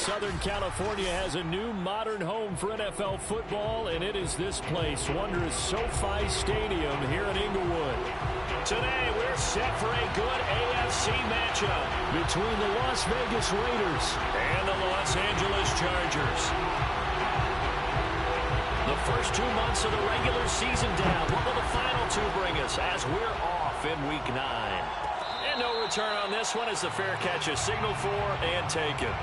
Southern California has a new modern home for NFL football, and it is this place, wondrous SoFi Stadium here in Inglewood. Today, we're set for a good AFC matchup between the Las Vegas Raiders and the Los Angeles Chargers. The first 2 months of the regular season down. What will the final two bring us as we're off in Week 9? And no return on this one as the fair catch is signaled for and taken.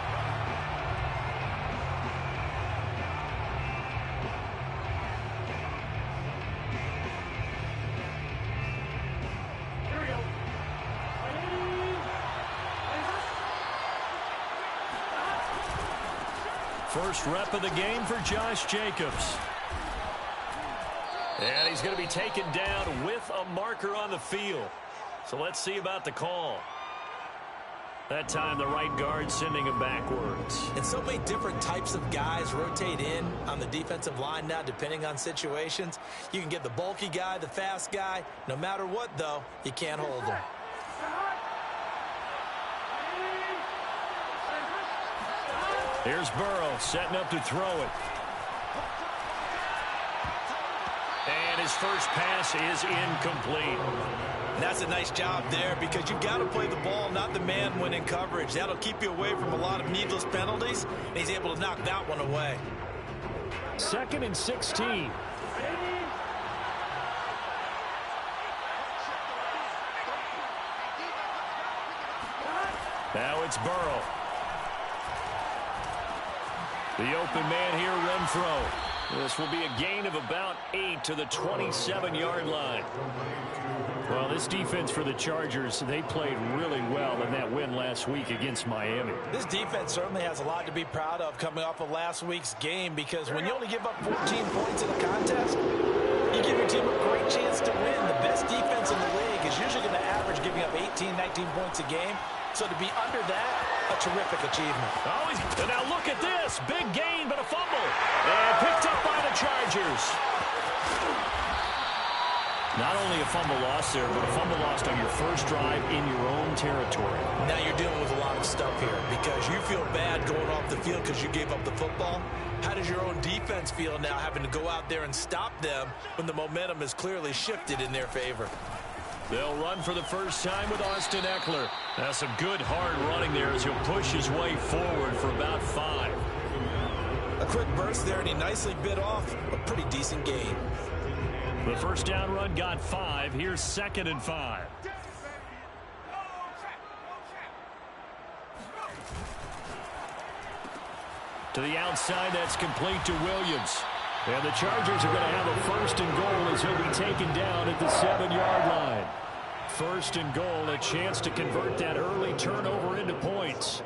First rep of the game for Josh Jacobs. And he's going to be taken down with a marker on the field. So let's see about the call. That time the right guard sending him backwards. And so many different types of guys rotate in on the defensive line now depending on situations. You can get the bulky guy, the fast guy. No matter what, though, you can't hold him. Here's Burrow setting up to throw it. And his first pass is incomplete. And that's a nice job there because you've got to play the ball, not the man when in coverage. That'll keep you away from a lot of needless penalties, and he's able to knock that one away. 2nd and 16. Now it's Burrow. The open man here, Renfro. This will be a gain of about 8 to the 27-yard line. Well, this defense for the Chargers, they played really well in that win last week against Miami. This defense certainly has a lot to be proud of coming off of last week's game because when you only give up 14 points in a contest, you give your team a great chance to win. The best defense in the league is usually going to average giving up 18, 19 points a game. So to be under that, a terrific achievement. Oh, and now look at this. Big gain, but a fumble. And picked up by the Chargers. Not only a fumble loss there, but a fumble lost on your first drive in your own territory. Now you're dealing with a lot of stuff here because you feel bad going off the field because you gave up the football. How does your own defense feel now having to go out there and stop them when the momentum is clearly shifted in their favor? They'll run for the first time with Austin Eckler. That's some good hard running there as he'll push his way forward for about 5. A quick burst there, and he nicely bit off a pretty decent gain. The first down run got 5. Here's 2nd and 5. To the outside, that's complete to Williams. And the Chargers are going to have a 1st and goal as he'll be taken down at the 7-yard line. 1st and goal, a chance to convert that early turnover into points.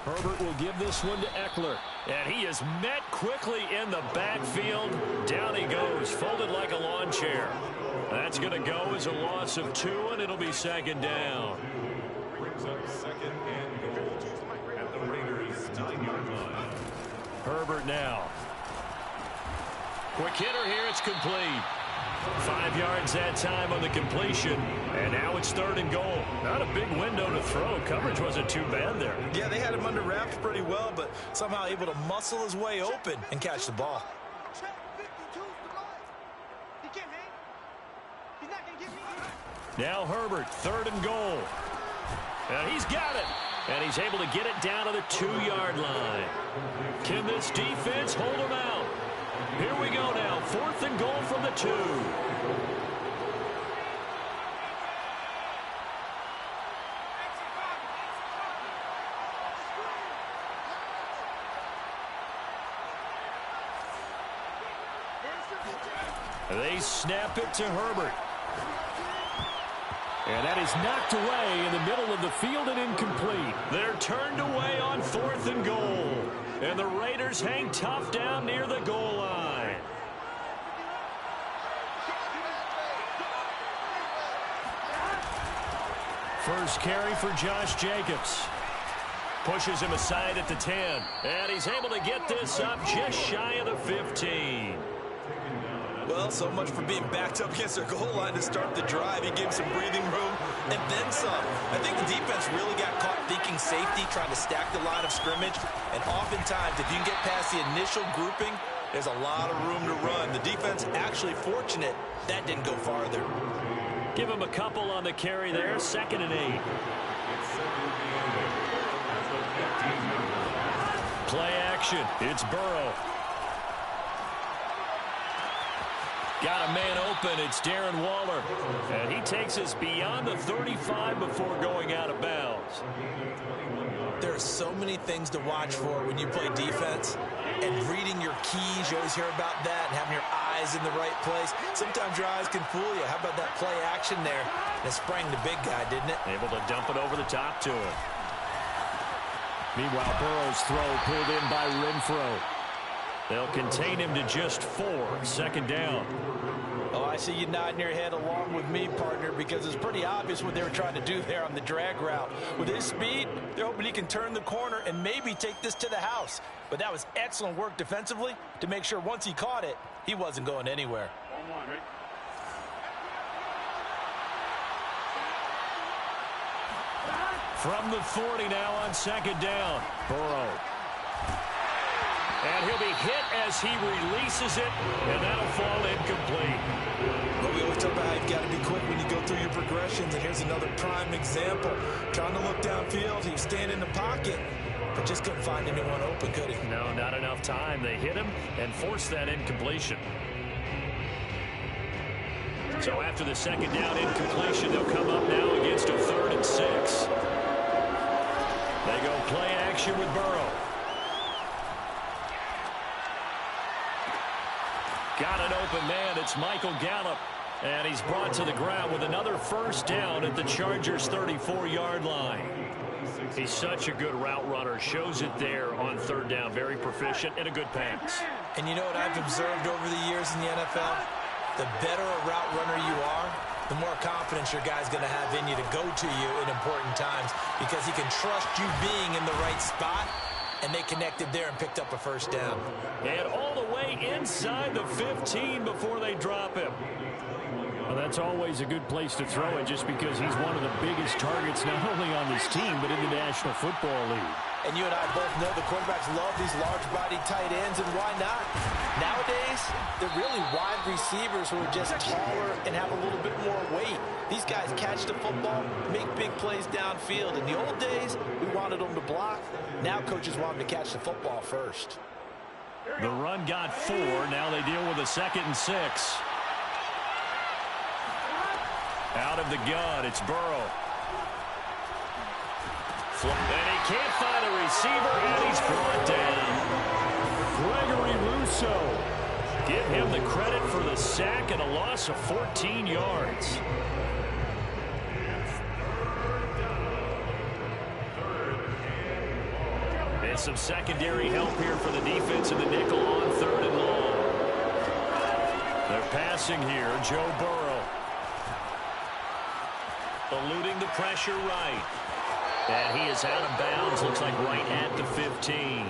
Herbert will give this one to Eckler. And he is met quickly in the backfield. Down he goes, folded like a lawn chair. That's going to go as a loss of 2, and it'll be 2nd down. Brings up 2nd and goal at the Raiders' 9-yard line. Herbert now. Quick hitter here, it's complete. 5 yards that time on the completion, and now it's 3rd and goal. Not a big window to throw. Coverage wasn't too bad there. Yeah, they had him under wraps pretty well, but somehow able to muscle his way open and catch the ball. Now Herbert, 3rd and goal. And he's got it. And he's able to get it down to the 2-yard line. Can this defense hold him out? Here we go now. 4th and goal from the 2. They snap it to Herbert. And that is knocked away in the middle of the field and incomplete. They're turned away on 4th and goal. And the Raiders hang tough down near the goal line. First carry for Josh Jacobs. Pushes him aside at the 10. And he's able to get this up just shy of the 15. Well, so much for being backed up against their goal line to start the drive. He gave some breathing room and then some. I think the defense really got caught thinking safety, trying to stack the line of scrimmage. And oftentimes, if you can get past the initial grouping, there's a lot of room to run. The defense actually fortunate that didn't go farther. Give him a couple on the carry there. 2nd and 8. Play action. It's Burrow. Got a man open. It's Darren Waller. And he takes us beyond the 35 before going out of bounds. There are so many things to watch for when you play defense. And reading your keys, you always hear about that, and having your eyes in the right place. Sometimes your eyes can fool you. How about that play action there? And it sprang the big guy, didn't it? Able to dump it over the top to him. Meanwhile, Burrow's throw pulled in by Renfro. They'll contain him to just 4. 2nd down. Oh, I see you nodding your head along with me, partner, because it's pretty obvious what they were trying to do there on the drag route. With his speed, they're hoping he can turn the corner and maybe take this to the house. But that was excellent work defensively to make sure once he caught it, he wasn't going anywhere. From the 40 now on 2nd down. Burrow. And he'll be hit as he releases it, and that'll fall incomplete. But we always talk about how you've got to be quick when you go through your progressions, and here's another prime example. Trying to look downfield, he was standing in the pocket, but just couldn't find anyone open, could he? No, not enough time. They hit him and forced that incompletion. So after the 2nd down incompletion, they'll come up now against a 3rd and 6. They go play action with Burrow. Got an open man. It's Michael Gallup. And he's brought to the ground with another 1st down at the Chargers' 34-yard line. He's such a good route runner. Shows it there on 3rd down. Very proficient and a good pass. And you know what I've observed over the years in the NFL? The better a route runner you are, the more confidence your guy's going to have in you to go to you in important times because he can trust you being in the right spot. And they connected there and picked up a 1st down. And all the way inside the 15 before they drop him. Well, that's always a good place to throw it just because he's one of the biggest targets not only on this team but in the National Football League. And you and I both know the quarterbacks love these large-bodied tight ends, and why not? Nowadays, they're really wide receivers who are just taller and have a little bit more weight. These guys catch the football, make big plays downfield. In the old days, we wanted them to block. Now coaches want them to catch the football first. The run got 4. Now they deal with a 2nd and 6. Out of the gun, it's Burrow. And he can't find a receiver, and he's brought down. Gregory Rousseau. Give him the credit for the sack and a loss of 14 yards. And some secondary help here for the defense in the nickel on 3rd and long. They're passing here, Joe Burrow. Eluding the pressure right. And he is out of bounds, looks like right at the 15.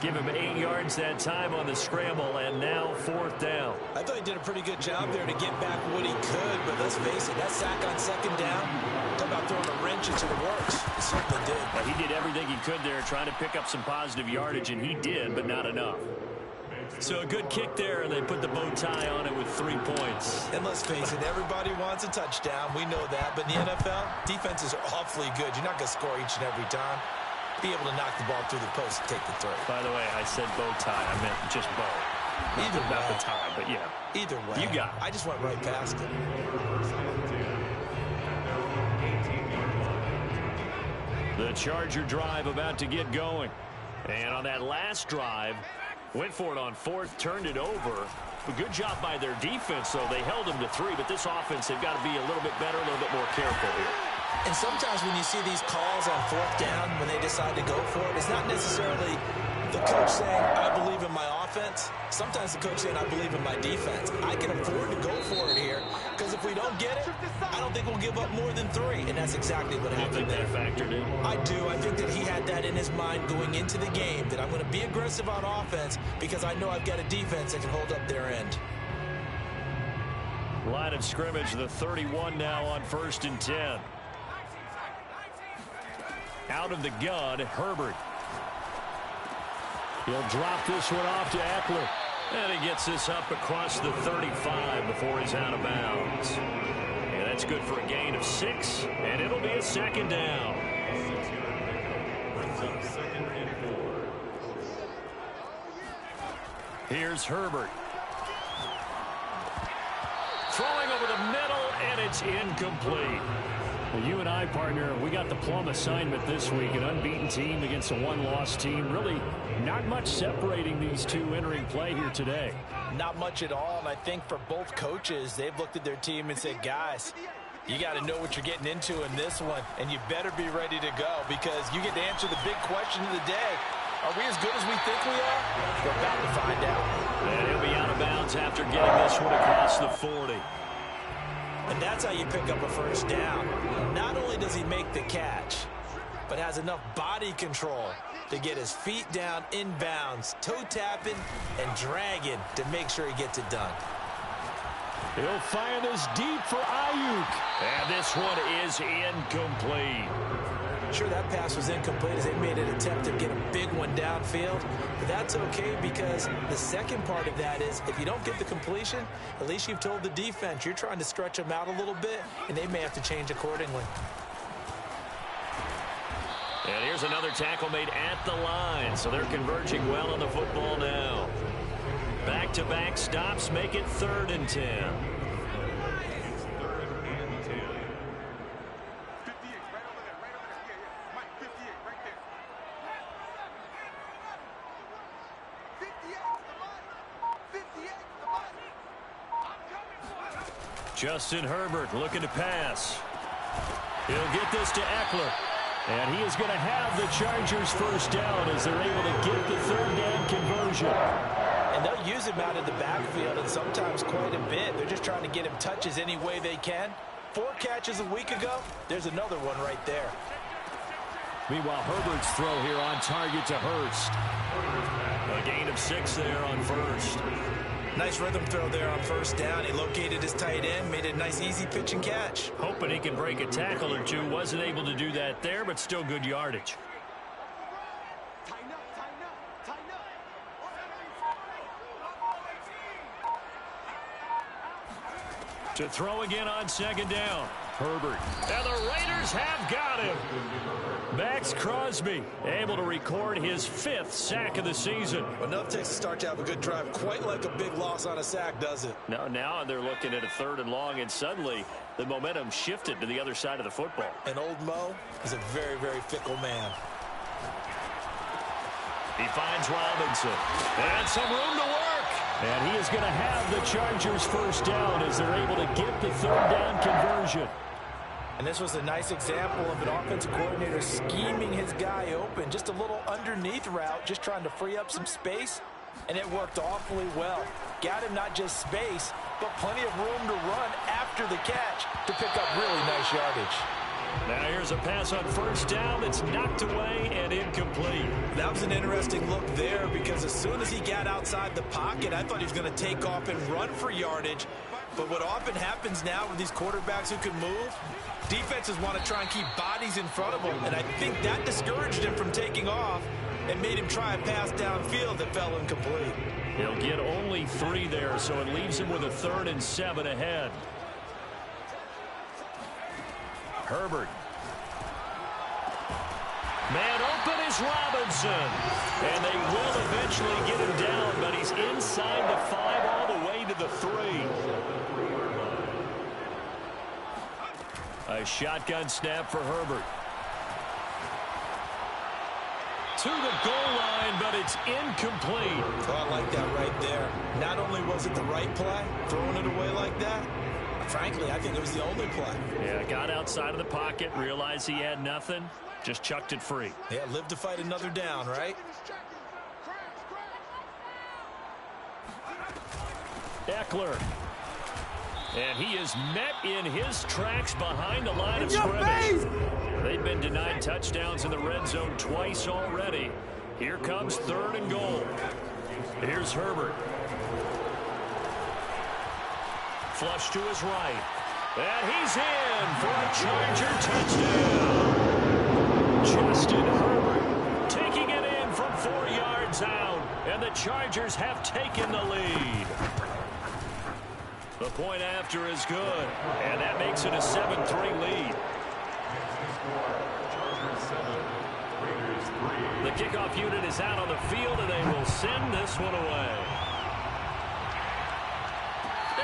Give him 8 yards that time on the scramble, and now 4th down. I thought he did a pretty good job there to get back what he could, but let's face it, that sack on 2nd down, talk about throwing a wrench into the works. He certainly did. He did everything he could there, trying to pick up some positive yardage, and he did, but not enough. So a good kick there, and they put the bow tie on it with 3 points. And let's face it, everybody wants a touchdown. We know that. But in the NFL, defenses are awfully good. You're not going to score each and every time. Be able to knock the ball through the post and take the throw. By the way, I said bow tie. I meant just bow. Either Not way. the tie, but yeah. Either way. You got it. I just went right past it. The Charger drive about to get going. And on that last drive, went for it on 4th, turned it over. A good job by their defense, though. They held them to 3, but this offense, they've got to be a little bit better, a little bit more careful here. And sometimes when you see these calls on 4th down, when they decide to go for it, it's not necessarily the coach saying, I believe in my offense. Sometimes the coach saying, I believe in my defense. I can afford to go for it here, because if we don't get it, I don't think we'll give up more than 3. And that's exactly what happened there. You think that factored in? I do. I think that he had that in his mind going into the game, that I'm going to be aggressive on offense because I know I've got a defense that can hold up their end. line of scrimmage. The 31 now on 1st and 10. Out of the gun, Herbert. He'll drop this one off to Eckler. And he gets this up across the 35 before he's out of bounds. And that's good for a gain of 6, and it'll be a 2nd down. Brings up 2nd and 4. Here's Herbert. Throwing over the middle, and it's incomplete. Well, you and I, partner, we got the plum assignment this week. An unbeaten team against a one-loss team. Really not much separating these two entering play here today. Not much at all, and I think for both coaches, they've looked at their team and said, guys, you got to know what you're getting into in this one, and you better be ready to go because you get to answer the big question of the day. Are we as good as we think we are? We're about to find out. And he'll be out of bounds after getting this one across the 40. And that's how you pick up a 1st down. Not only does he make the catch, but has enough body control to get his feet down inbounds, toe tapping and dragging to make sure he gets it done. He'll fire this deep for Ayuk. And this one is incomplete. Sure, that pass was incomplete as they made an attempt to get a big one downfield. But that's okay because the second part of that is if you don't get the completion, at least you've told the defense you're trying to stretch them out a little bit, and they may have to change accordingly. And here's another tackle made at the line, so they're converging well on the football now. Back-to-back stops make it 3rd and 10. 3rd and 10. Justin Herbert looking to pass. He'll get this to Eckler. And he is going to have the Chargers 1st down as they're able to get the 3rd down conversion. And they'll use him out in the backfield and sometimes quite a bit. They're just trying to get him touches any way they can. 4 catches a week ago. There's another one right there. Meanwhile, Herbert's throw here on target to Hurst. A gain of 6 there on 1st. Nice rhythm throw there on 1st down. He located his tight end, made a nice easy pitch and catch. Hoping he can break a tackle or two. Wasn't able to do that there, but still good yardage. To throw again on 2nd down. Herbert. And the Raiders have got him. Max Crosby able to record his 5th sack of the season. Enough takes to start to have a good drive. Quite like a big loss on a sack, does it? Now they're looking at a 3rd and long, and suddenly the momentum shifted to the other side of the football. And old Mo is a very, very fickle man. He finds Robinson. And some room to work. And he is going to have the Chargers 1st down as they're able to get the 3rd down conversion. And this was a nice example of an offensive coordinator scheming his guy open. Just a little underneath route, just trying to free up some space. And it worked awfully well. Got him not just space, but plenty of room to run after the catch to pick up really nice yardage. Now here's a pass on 1st down that's knocked away and incomplete. That was an interesting look there because as soon as he got outside the pocket, I thought he was going to take off and run for yardage. But what often happens now with these quarterbacks who can move, defenses want to try and keep bodies in front of them. And I think that discouraged him from taking off and made him try a pass downfield that fell incomplete. He'll get only 3 there, so it leaves him with a 3rd and 7 ahead. Herbert. Man open is Robinson. And they will eventually get him down, but he's inside the 5 all the way to the 3. A shotgun snap for Herbert. To the goal line, but it's incomplete. Oh, I like that right there. Not only was it the right play, throwing it away like that, frankly, I think it was the only play. Yeah, got outside of the pocket, realized he had nothing, just chucked it free. Yeah, live to fight another down, right? Eckler. And he is met in his tracks behind the line of scrimmage. They've been denied touchdowns in the red zone twice already. Here comes 3rd and goal. Here's Herbert. flush to his right. And he's in for a Charger touchdown. Justin Herbert taking it in from 4 yards out. And the Chargers have taken the lead. The point after is good. And that makes it a 7-3 lead. The kickoff unit is out on the field, and they will send this one away.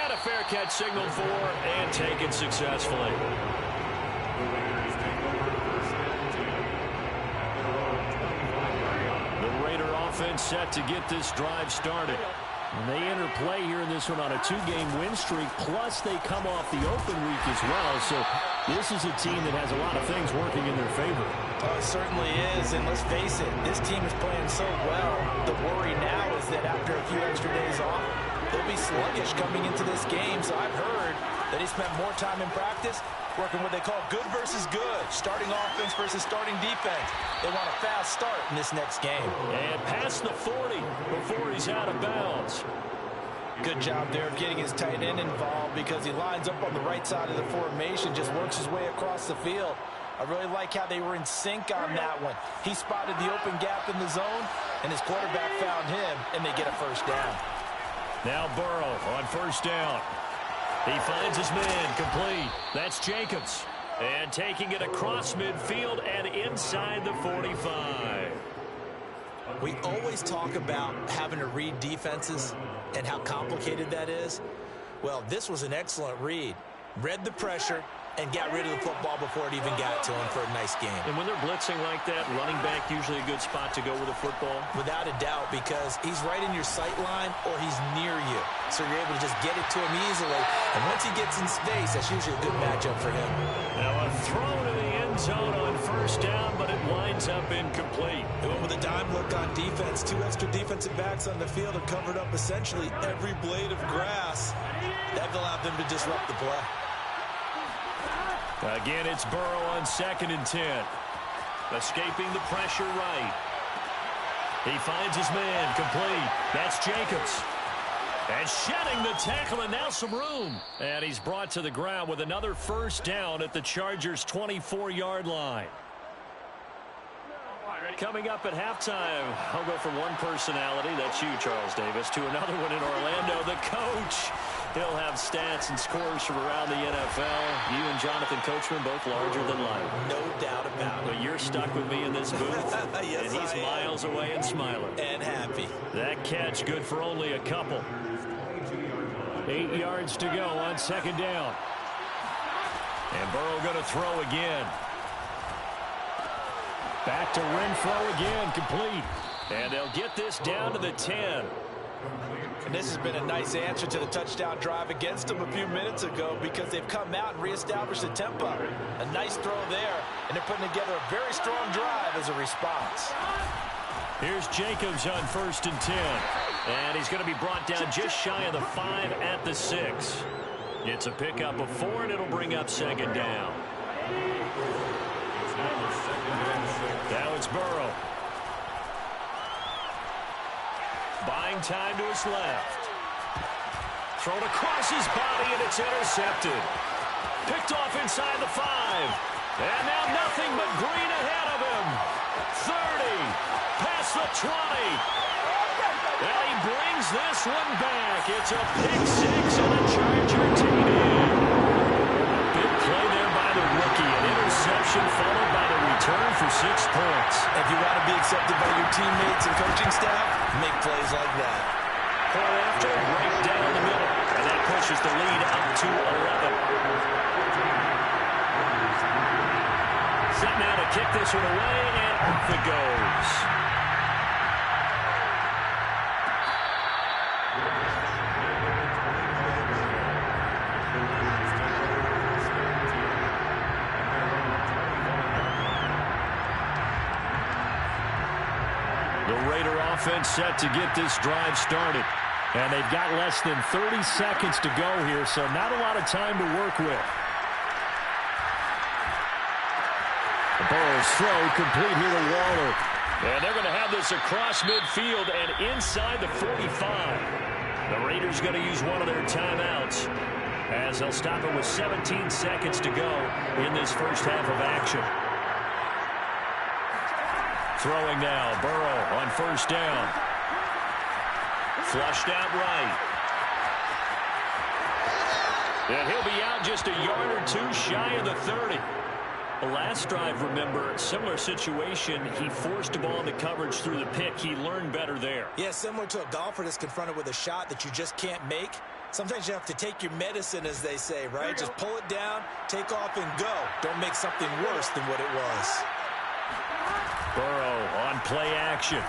And a fair catch signaled for and taken successfully. The Raider offense set to get this drive started. And they enter play here in this one on a 2-game win streak, plus they come off the open week as well. So this is a team that has a lot of things working in their favor. Oh, it certainly is, and let's face it, this team is playing so well. The worry now is that after a few extra days off, they'll be sluggish coming into this game. So I've heard that he spent more time in practice working what they call good versus good, starting offense versus starting defense. They want a fast start in this next game. And past the 40 before he's out of bounds. Good job there of getting his tight end involved because he lines up on the right side of the formation, just works his way across the field. I really like how they were in sync on that one. He spotted the open gap in the zone, and his quarterback found him, and they get a first down. Now Burrow on first down. He finds his man complete. That's Jacobs. And taking it across midfield and inside the 45. We always talk about having to read defenses and how complicated that is. Well, this was an excellent read. Read the pressure and got rid of the football before it even got to him for a nice game. And when they're blitzing like that, running back usually a good spot to go with the football? Without a doubt, because he's right in your sight line or he's near you. So you're able to just get it to him easily. And once he gets in space, that's usually a good matchup for him. Now a throw to the end zone on first down, but it winds up incomplete. They went with a dime look on defense. 2 extra defensive backs on the field have covered up essentially every blade of grass. That allowed them to disrupt the play. Again, it's Burrow on 2nd and 10. Escaping the pressure right. He finds his man complete. That's Jacobs. And shedding the tackle, and now some room. And he's brought to the ground with another first down at the Chargers' 24-yard line. Coming up at halftime, I'll go from one personality, that's you, Charles Davis, to another one in Orlando, the coach. He'll have stats and scores from around the NFL. You and Jonathan Coachman both larger than life. No doubt about it. But you're stuck with me in this booth. Yes, and he's miles away and smiling. And happy. That catch good for only a couple. 8 yards to go on 2nd down. And Burrow going to throw again. Back to Renfro again, complete. And they'll get this down to the 10. And this has been a nice answer to the touchdown drive against them a few minutes ago because they've come out and reestablished the tempo. A nice throw there, and they're putting together a very strong drive as a response. Here's Jacobs on 1st and 10. And he's going to be brought down just shy of the 5 at the 6. It's a pickup of 4, and it'll bring up 2nd down. Now it's Burrow. Buying time to his left. Thrown across his body, and it's intercepted. Picked off inside the 5. And now nothing but green ahead of him. 30. Past the 20. And he brings this one back. It's a pick 6 and a Charger TD. Big play there by the rookie. An interception followed by the return for 6 points. If you want to be accepted by your teammates and coaching staff, make plays like that. Point after, right down the middle. And that pushes the lead up to 11. Set now to kick this one away, and off it goes. The Raider offense set to get this drive started. And they've got less than 30 seconds to go here, so not a lot of time to work with. Burrow's throw complete here to Waller. And they're going to have this across midfield and inside the 45. The Raiders going to use one of their timeouts. as they'll stop it with 17 seconds to go in this first half of action. Throwing now, Burrow on first down. Flushed out right. And he'll be out just a yard or two shy of the 30. The last drive, remember, similar situation. He forced a ball into coverage through the pick. He learned better there. Yeah, similar to a golfer that's confronted with a shot that you just can't make. Sometimes you have to take your medicine, as they say, right? Just pull it down, take off, and go. Don't make something worse than what it was. Burrow on play action.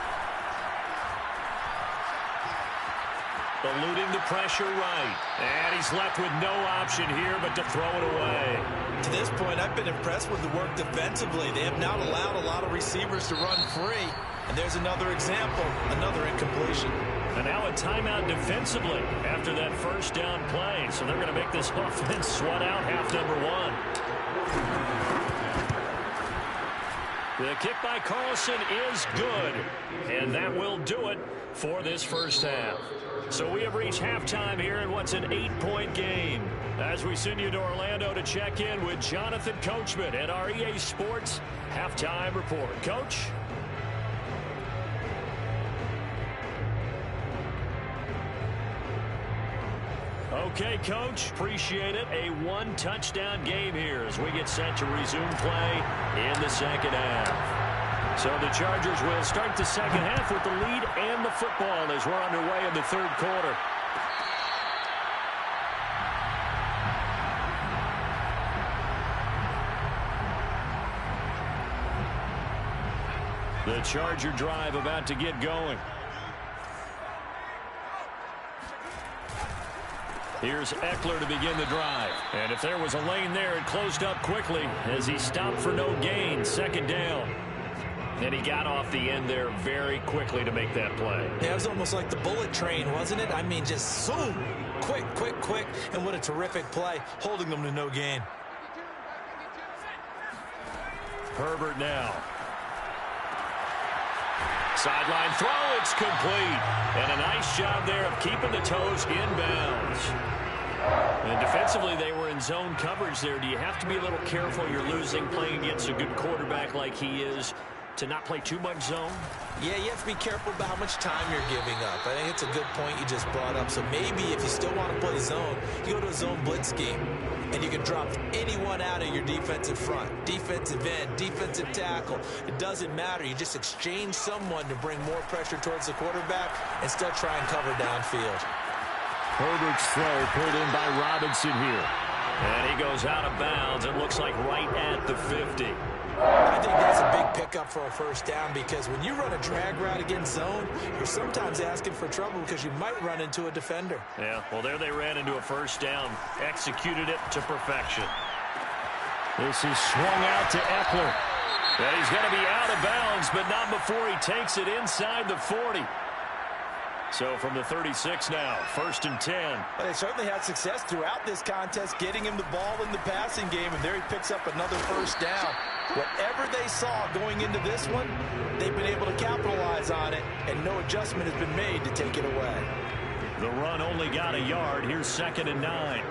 Eluding the pressure right. And he's left with no option here but to throw it away. To this point, I've been impressed with the work defensively. They have not allowed a lot of receivers to run free. And there's another example, another incompletion. And now a timeout defensively after that first down play. So they're going to make this offense sweat out half number one. The kick by Carlson is good. And that will do it for this first half. So we have reached halftime here in what's an 8-point game. As we send you to Orlando to check in with Jonathan Coachman at our EA Sports Halftime Report. Coach? Okay, Coach. Appreciate it. A one-touchdown game here as we get set to resume play in the second half. So the Chargers will start the second half with the lead and the football as we're underway in the third quarter. The Charger drive about to get going. Here's Eckler to begin the drive. And if there was a lane there, it closed up quickly as he stopped for no gain. Second down. And he got off the end there very quickly to make that play. Yeah, it was almost like the bullet train, wasn't it? I mean, just zoom. Quick, quick, quick. And what a terrific play, holding them to no gain. Herbert now. Sideline throw, it's complete. And a nice job there of keeping the toes inbounds. And defensively, they were in zone coverage there. Do you have to be a little careful? You're losing, playing against a good quarterback like he is, to not play too much zone? Yeah, you have to be careful about how much time you're giving up. I think it's a good point you just brought up. So maybe if you still want to play zone, you go to a zone blitz scheme, and you can drop anyone out of your defensive front. Defensive end, defensive tackle. It doesn't matter. You just exchange someone to bring more pressure towards the quarterback and still try and cover downfield. Herbert's throw pulled in by Robinson here. And he goes out of bounds. It looks like right at the 50. I think that's a big pickup for a first down because when you run a drag route against zone, you're sometimes asking for trouble because you might run into a defender. Yeah, well, there they ran into a first down. Executed it to perfection. This is swung out to Eckler. And he's going to be out of bounds, but not before he takes it inside the 40. So from the 36 now, 1st and 10. Well, they certainly had success throughout this contest, getting him the ball in the passing game, and there he picks up another first down. Whatever they saw going into this one, they've been able to capitalize on it, and no adjustment has been made to take it away. The run only got a yard. Here's 2nd and 9.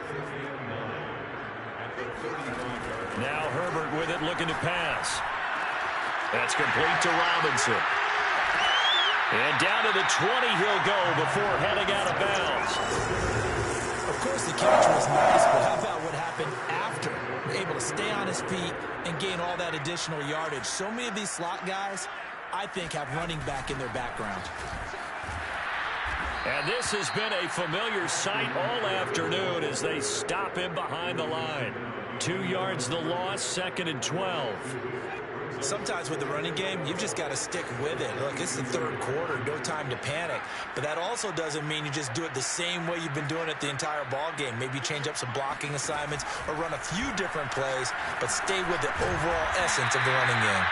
Now Herbert with it, looking to pass. That's complete to Robinson. And down to the 20 he'll go before heading out of bounds. Of course, the catch was nice, but how about what happened after? Able to stay on his feet and gain all that additional yardage. So many of these slot guys, I think, have running back in their background. And this has been a familiar sight all afternoon as they stop him behind the line. 2 yards the loss, 2nd and 12. Sometimes with the running game, you've just got to stick with it. Look, it's the third quarter, no time to panic. But that also doesn't mean you just do it the same way you've been doing it the entire ball game. Maybe change up some blocking assignments or run a few different plays, but stay with the overall essence of the running game.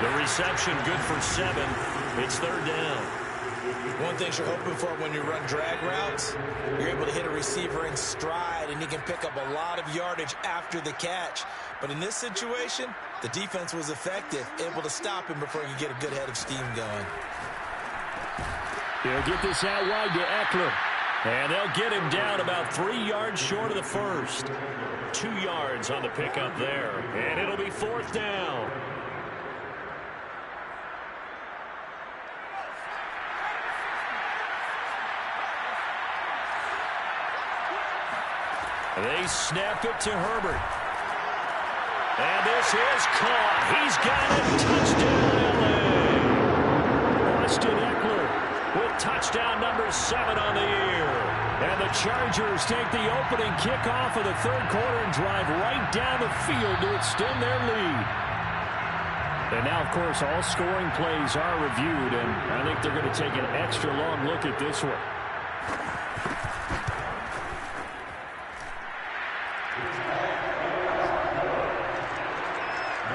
The reception good for 7. It's 3rd down. One thing you're hoping for when you run drag routes, you're able to hit a receiver in stride, and he can pick up a lot of yardage after the catch. But in this situation, the defense was effective, able to stop him before he could get a good head of steam going. He'll get this out wide to Eckler. And they'll get him down about 3 yards short of the first. 2 yards on the pickup there. And it'll be 4th down. They snap it to Herbert. And this is caught. He's got it. Touchdown, L.A. Austin Eckler with touchdown number 7 on the year. And the Chargers take the opening kickoff of the third quarter and drive right down the field to extend their lead. And now, of course, all scoring plays are reviewed, and I think they're going to take an extra long look at this one.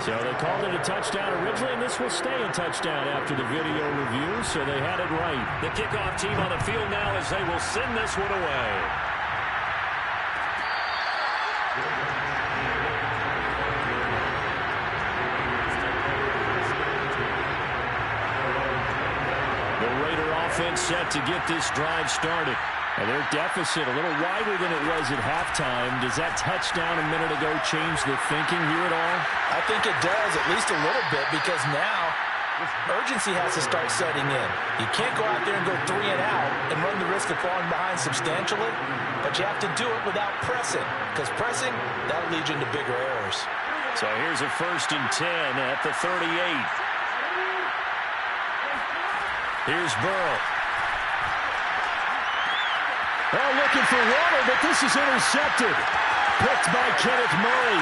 So they called it a touchdown originally, and this will stay a touchdown after the video review, so they had it right. The kickoff team on the field now as they will send this one away. The Raider offense set to get this drive started. And their deficit a little wider than it was at halftime. Does that touchdown a minute ago change the thinking here at all? I think it does, at least a little bit, because now urgency has to start setting in. You can't go out there and go 3 and out and run the risk of falling behind substantially, but you have to do it without pressing, because pressing, that'll lead you into bigger errors. So here's a 1st and 10 at the 38. Here's Burrow. Oh, looking for water, but this is intercepted. Picked by Kenneth Murray.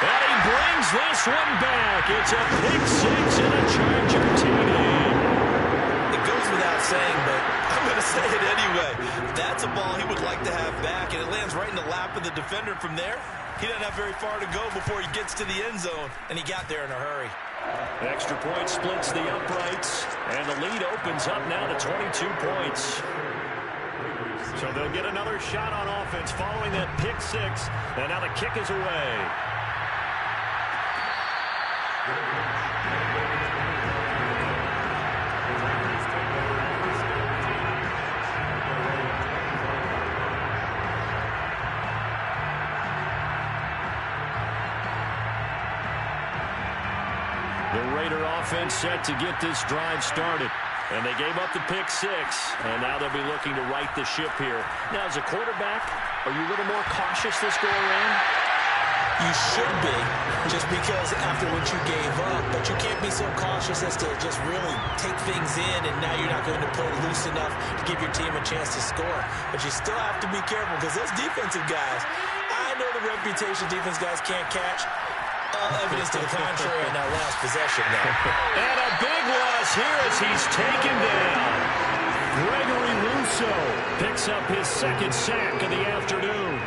And he brings this one back. It's a pick 6 and a Charger TD. It goes without saying, but I'm going to say it anyway. That's a ball he would like to have back, and it lands right in the lap of the defender. From there, he doesn't have very far to go before he gets to the end zone, and he got there in a hurry. Extra point splits the uprights, and the lead opens up now to 22 points. So they'll get another shot on offense following that pick 6, and now the kick is away. The Raider offense set to get this drive started. And they gave up the pick 6, and now they'll be looking to right the ship here. Now, as a quarterback, are you a little more cautious this go-around? You should be, just because after what you gave up, but you can't be so cautious as to just really take things in, and now you're not going to play loose enough to give your team a chance to score. But you still have to be careful, because those defensive guys, I know the reputation defense guys can't catch. Evidence to the contrary in that last possession now. And a big loss here as he's taken down. Gregory Rousseau picks up his 2nd sack of the afternoon.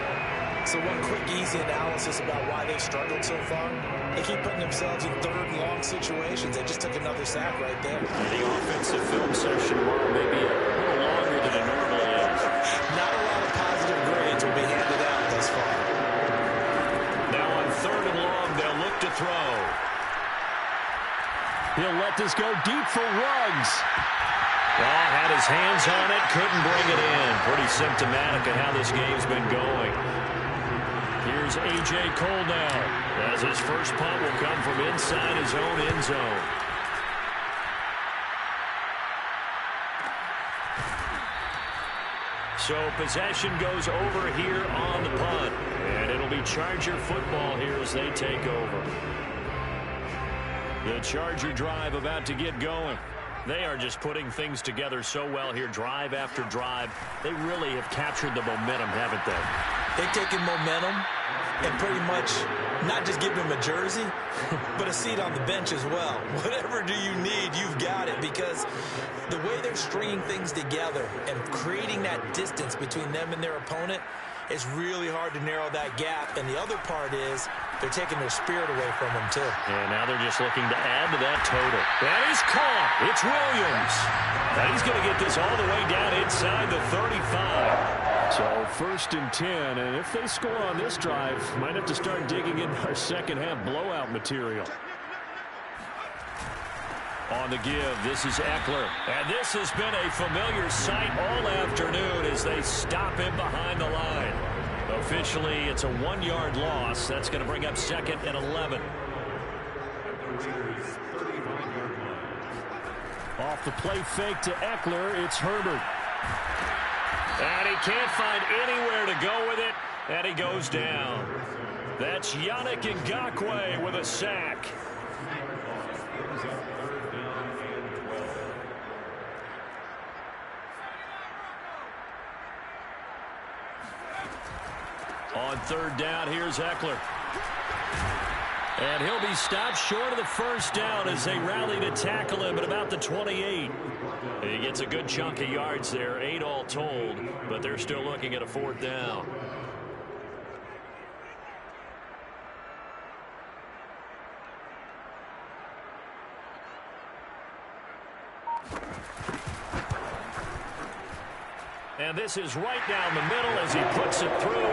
So one quick, easy analysis about why they've struggled so far. They keep putting themselves in 3rd and long situations. They just took another sack right there. The offensive film session tomorrow may be a little longer than it normally is. Not a lot of positive grades will be handed out thus far. Now on 3rd and long, they'll look to throw. He'll let this go deep for Ruggs. Well, had his hands on it, couldn't bring it in. Pretty symptomatic of how this game's been going. Here's A.J. Cole now, as his first punt will come from inside his own end zone. So possession goes over here on the punt. And it'll be Charger football here as they take over. The Charger drive about to get going. They are just putting things together so well here, drive after drive. They really have captured the momentum, haven't they? They've taken momentum and pretty much not just given them a jersey, but a seat on the bench as well. Whatever do you need, you've got it, because the way they're stringing things together and creating that distance between them and their opponent, it's really hard to narrow that gap. And the other part is they're taking their spirit away from them, too. And now they're just looking to add to that total. That is caught. It's Williams. Now he's going to get this all the way down inside the 35. So 1st and 10, and if they score on this drive, might have to start digging in our second half blowout material. On the give, this is Eckler. And this has been a familiar sight all afternoon as they stop him behind the line. Officially, it's a 1-yard loss. That's going to bring up 2nd and 11. Off the play fake to Eckler, it's Herbert. And he can't find anywhere to go with it, and he goes down. That's Yannick Ngakoue with a sack. On 3rd down, here's Eckler. And he'll be stopped short of the 1st down as they rally to tackle him at about the 28. He gets a good chunk of yards there, 8 all told, but they're still looking at a 4th down. And this is right down the middle as he puts it through.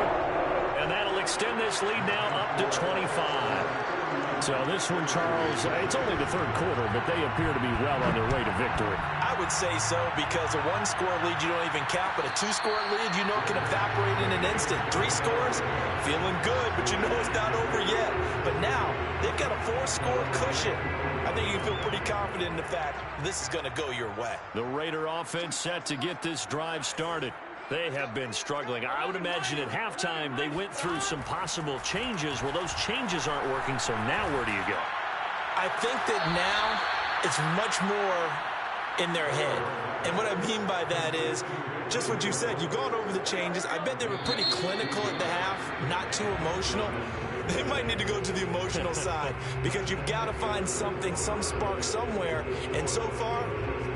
And that'll extend this lead now up to 25. So this one, Charles, it's only the 3rd quarter, but they appear to be well on their way to victory. I would say so because a 1-score lead you don't even count, but a 2-score lead you know can evaporate in an instant. 3 scores, feeling good, but you know it's not over yet. But now they've got a 4-score cushion. I think you can feel pretty confident in the fact this is going to go your way. The Raider offense set to get this drive started. They have been struggling. I would imagine at halftime they went through some possible changes. Well, those changes aren't working, so now where do you go? I think that now it's much more in their head. And what I mean by that is just what you said. You've gone over the changes. I bet they were pretty clinical at the half, not too emotional. They might need to go to the emotional side because you've got to find something, some spark somewhere. And so far,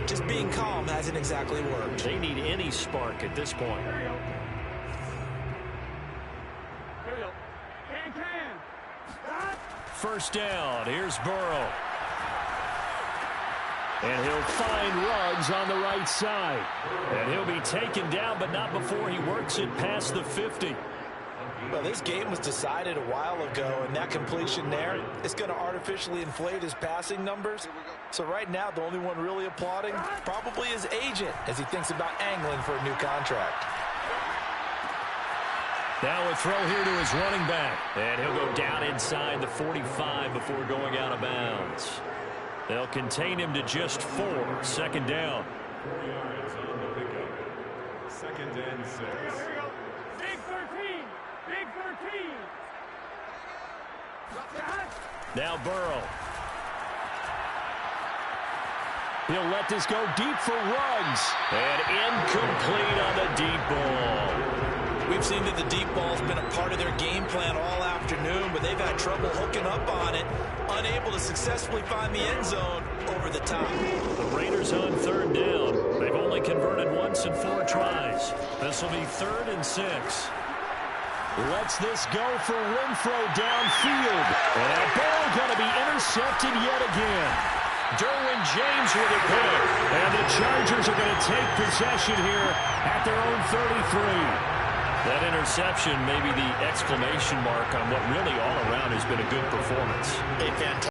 just being calm hasn't exactly worked. They need any spark at this point. First down. Here's Burrow. And he'll find Ruggs on the right side. And he'll be taken down, but not before he works it past the 50. Well, this game was decided a while ago, and that completion there is going to artificially inflate his passing numbers. So right now, the only one really applauding probably his agent as he thinks about angling for a new contract. Now a throw here to his running back. And he'll go down inside the 45 before going out of bounds. They'll contain him to just 4. 2nd down. 4 yards on the pickup. 2nd and 6. Big 13. Big 13. Now Burrow. He'll let this go deep for Ruggs. And incomplete on the deep ball. We've seen that the deep ball's been a part of their game plan all afternoon, but they've had trouble hooking up on it, unable to successfully find the end zone over the top. The Raiders on 3rd down. They've only converted once in 4 tries. This will be 3rd and 6. Lets this go for Renfro downfield. And that ball going to be intercepted yet again. Derwin James with it good. And the Chargers are going to take possession here at their own 33. That interception may be the exclamation mark on what really all around has been a good performance. A fantastic